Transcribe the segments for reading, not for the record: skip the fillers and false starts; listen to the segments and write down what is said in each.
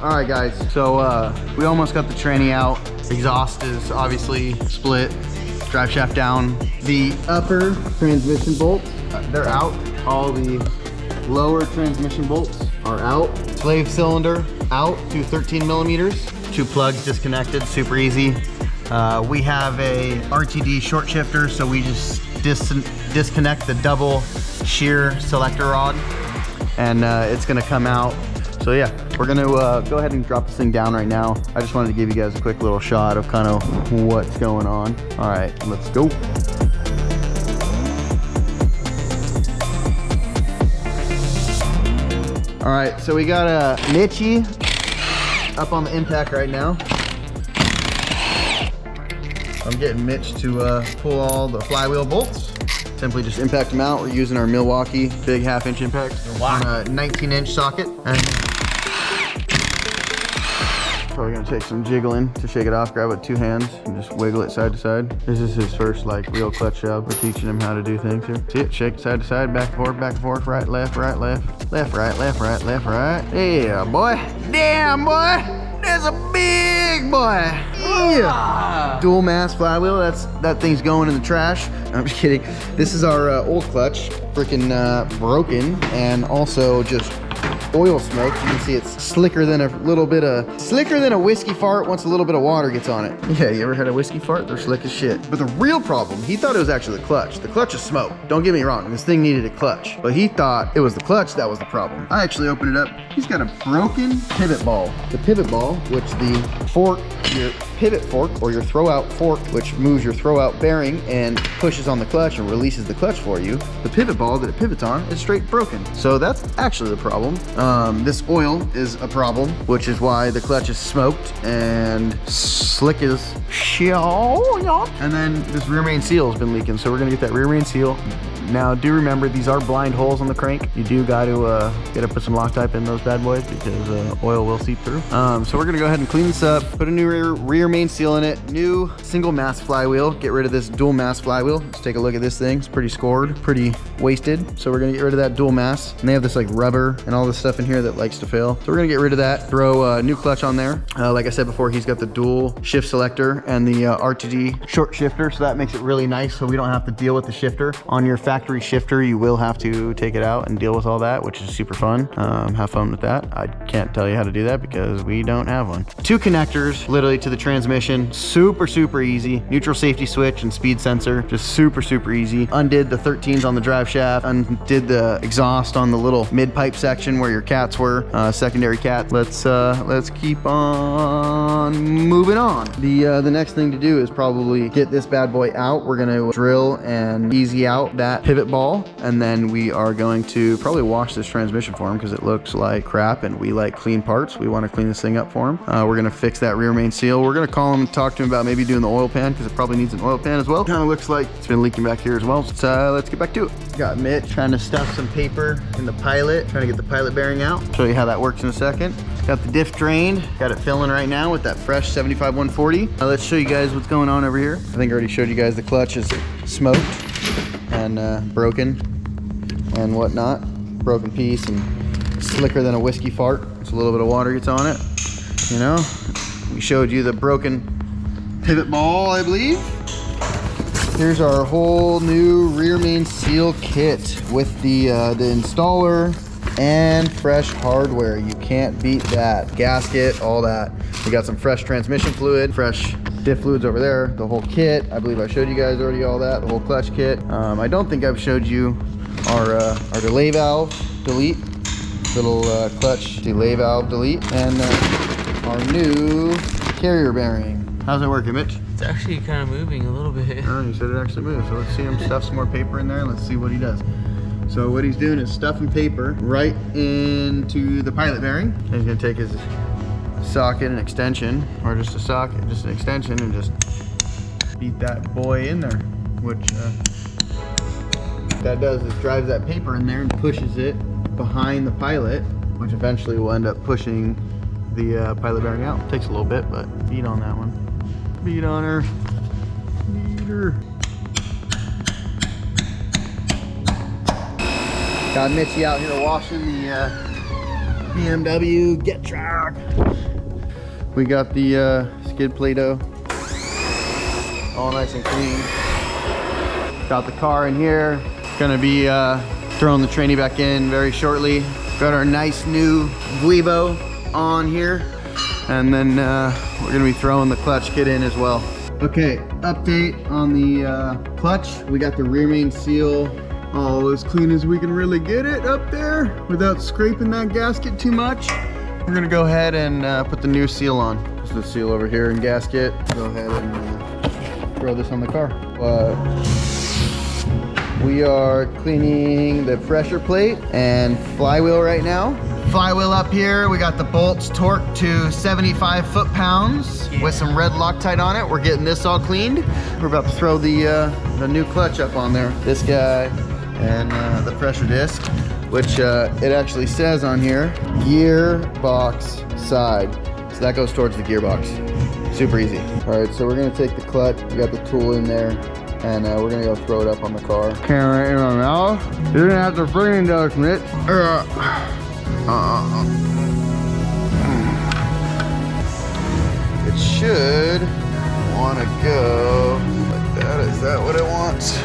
All right, guys. So we almost got the tranny out. Exhaust is obviously split. Drive shaft down. The upper transmission bolts, they're out. All the lower transmission bolts are out. Slave cylinder out to 13 millimeters. 2 plugs disconnected, super easy. We have a RTD short shifter, so we just disconnect the double shear selector rod, and it's gonna come out. So yeah, we're gonna go ahead and drop this thing down right now. I just wanted to give you guys a quick little shot of kind of what's going on. All right, let's go. All right, so we got a Mitchie up on the impact right now. I'm getting Mitch to pull all the flywheel bolts. Simply just impact them out. We're using our Milwaukee big 1/2-inch impact on a 19-inch socket. And probably gonna take some jiggling to shake it off. Grab it with 2 hands and just wiggle it side to side. This is his first like real clutch job. We're teaching him how to do things here. See it? Shake it side to side, back and forth, right, left, right, left, left, right, left, right, left, right. Yeah, boy. Damn, boy. That's a big boy. Yeah. Dual mass flywheel. That thing's going in the trash. I'm just kidding. This is our old clutch, freaking broken, and also just oil smoke. You can see it's slicker than a whiskey fart once a little bit of water gets on it. Yeah, you ever had a whiskey fart? They're slick as shit. But the real problem, he thought it was actually the clutch. The clutch is smoke. Don't get me wrong, this thing needed a clutch, but he thought it was the clutch that was the problem. I actually opened it up. He's got a broken pivot ball. The pivot ball, which the fork, your pivot fork or your throw out fork, which moves your throw out bearing and pushes on the clutch and releases the clutch for you. The pivot ball that it pivots on is straight broken. So that's actually the problem. This oil is a problem, which is why the clutch is smoked and slick as shit. And then this rear main seal has been leaking, so we're gonna get that rear main seal. Now, do remember, these are blind holes on the crank. You do gotta put some Loctite in those bad boys because oil will seep through. So we're gonna go ahead and clean this up, put a new rear main seal in it, new single mass flywheel, get rid of this dual mass flywheel. Let's take a look at this thing. It's pretty scored, pretty wasted. So we're gonna get rid of that dual mass. And they have this like rubber and all this stuff in here that likes to fail. So we're gonna get rid of that, throw a new clutch on there. Like I said before, he's got the dual shift selector and the RTD short shifter. So that makes it really nice, so we don't have to deal with the shifter. On your factory shifter, you will have to take it out and deal with all that, which is super fun. Have fun with that. I can't tell you how to do that because we don't have one. 2 connectors literally to the transmission. Super easy. Neutral safety switch and speed sensor. Just super easy. Undid the 13s on the drive shaft. Undid the exhaust on the little mid pipe section where your cats were, secondary cat. Let's keep on moving on. The next thing to do is probably get this bad boy out. We're gonna drill and easy out that pivot ball, and then we are going to probably wash this transmission for him because it looks like crap and we like clean parts. We want to clean this thing up for him. We're gonna fix that rear main seal. We're gonna call him and talk to him about maybe doing the oil pan because it probably needs an oil pan as well. Kind of looks like it's been leaking back here as well. So let's get back to it. Got Mitch trying to stuff some paper in the pilot, trying to get the pilot bearing out. Show you how that works in a second. Got the diff drained, got it filling right now with that fresh 75-140. Let's show you guys what's going on over here. I think I already showed you guys the clutch is smoked and broken and whatnot. Broken piece and slicker than a whiskey fart. It's a little bit of water gets on it, you know. We showed you the broken pivot ball, I believe. Here's our whole new rear main seal kit with the installer and fresh hardware. You can't beat that. Gasket, all that. We got some fresh transmission fluid, fresh diff fluids over there, the whole kit. I believe I showed you guys already all that, the whole clutch kit. I don't think I've showed you our delay valve delete, little clutch delay valve delete, and our new carrier bearing. How's it working, Mitch? It's actually kind of moving a little bit. Oh, you said it actually moves. So let's see him stuff some more paper in there. Let's see what he does. So what he's doing is stuffing paper right into the pilot bearing. He's gonna take his socket and extension, or just a socket, just an extension, and just beat that boy in there. Which that does is drives that paper in there and pushes it behind the pilot, which eventually will end up pushing the pilot bearing out. Takes a little bit, but beat on that one. Beat on her. Beat her. Got Mitchie out here washing the BMW Get Track. We got the skid Play-Doh all nice and clean. Got the car in here. Gonna be throwing the tranny back in very shortly. Got our nice new guibo on here. And then we're gonna be throwing the clutch kit in as well. Okay, update on the clutch. We got the rear main seal all as clean as we can really get it up there without scraping that gasket too much. We're gonna go ahead and put the new seal on. This is the seal over here and gasket. Go ahead and throw this on the car. We are cleaning the pressure plate and flywheel right now. Flywheel up here, we got the bolts torqued to 75 foot-pounds with some red Loctite on it. We're getting this all cleaned. We're about to throw the new clutch up on there. This guy and the pressure disc, which it actually says on here, gearbox side. So that goes towards the gearbox. Super easy. All right, so we're gonna take the clutch. We got the tool in there, and we're gonna go throw it up on the car. Camera in my mouth. You're gonna have to freaking endorsement. It should want to go like that. Is that what it wants?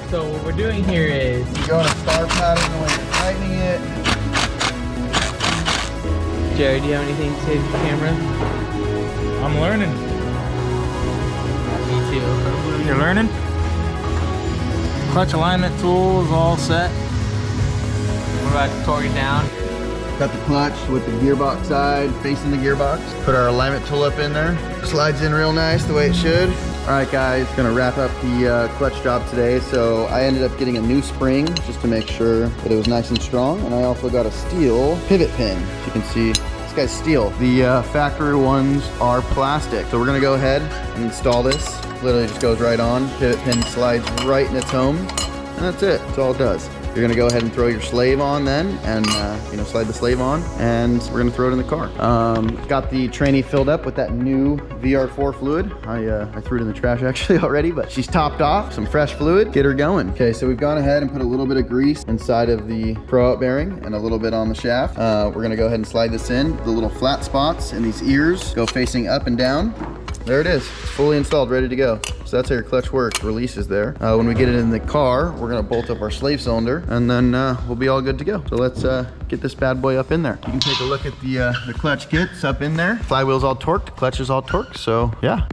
So what we're doing here is You go in a star pattern when you're tightening it. Jerry, do you have anything to say to the camera? I'm learning. Me too. You're learning? Clutch alignment tool is all set. We're about to torque it down. Got the clutch with the gearbox side facing the gearbox. Put our alignment tool up in there. Slides in real nice the way it should. All right guys, gonna wrap up the clutch job today. So I ended up getting a new spring just to make sure that it was nice and strong. And I also got a steel pivot pin. As you can see, this guy's steel. The factory ones are plastic. So we're gonna go ahead and install this. Literally just goes right on. Pivot pin slides right in its home. And that's it, that's all it does. You're gonna go ahead and throw your slave on then, and slide the slave on, and we're gonna throw it in the car. Got the tranny filled up with that new VR4 fluid. I threw it in the trash actually already, but she's topped off, some fresh fluid, get her going. Okay, so we've gone ahead and put a little bit of grease inside of the pro-out bearing and a little bit on the shaft. We're gonna go ahead and slide this in. The little flat spots in these ears go facing up and down. There it is, it's fully installed, ready to go. So that's how your clutch works, releases there. When we get it in the car, we're gonna bolt up our slave cylinder, and then we'll be all good to go. So let's get this bad boy up in there. You can take a look at the clutch kits up in there. Flywheel's all torqued, clutch is all torqued, so yeah.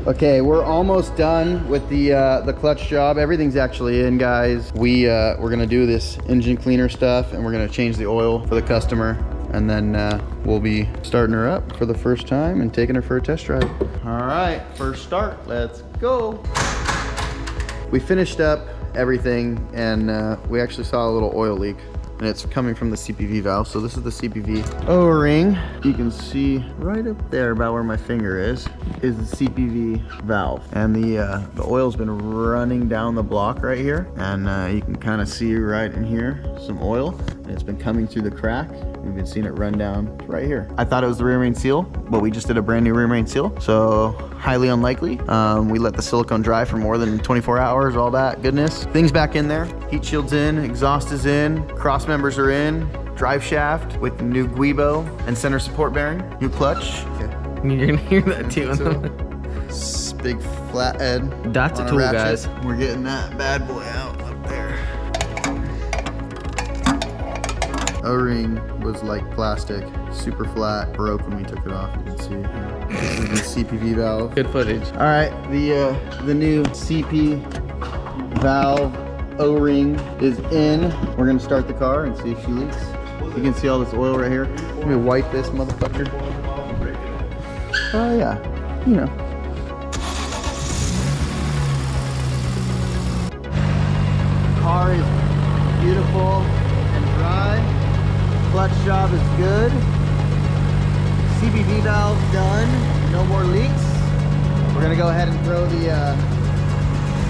Okay, we're almost done with the clutch job. Everything's actually in, guys. We're gonna do this engine cleaner stuff, and we're gonna change the oil for the customer, and then we'll be starting her up for the first time and taking her for a test drive. All right, first start, let's go. We finished up everything, and we actually saw a little oil leak, and it's coming from the CPV valve. So this is the CPV O-ring. You can see right up there about where my finger is the CPV valve. And the oil's been running down the block right here. And you can kind of see right in here some oil. And it's been coming through the crack. We've been seeing it run down right here. I thought it was the rear main seal, but we just did a brand new rear main seal. So highly unlikely. We let the silicone dry for more than 24 hours, all that goodness. Things back in there. Heat shield's in, exhaust is in, cross members are in, drive shaft with new guibo and center support bearing, new clutch. Okay. You're gonna hear that too. Big flathead. That's a tool, guys. We're getting that bad boy out up there. O-ring was like plastic, super flat, broke when we took it off. You can see this is the CPV valve. Good footage. All right, the new CP valve O-ring is in. We're gonna start the car and see if she leaks. You can see all this oil right here. Let me wipe this motherfucker. Oh yeah, you know. Car is beautiful and dry. Clutch job is good. CBV valve done. No more leaks. We're gonna go ahead and throw the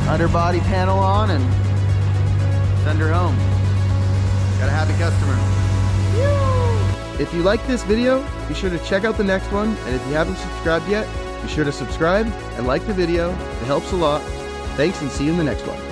underbody panel on and send her home. Got a happy customer. If you like this video, be sure to check out the next one. And if you haven't subscribed yet, be sure to subscribe and like the video. It helps a lot. Thanks, and see you in the next one.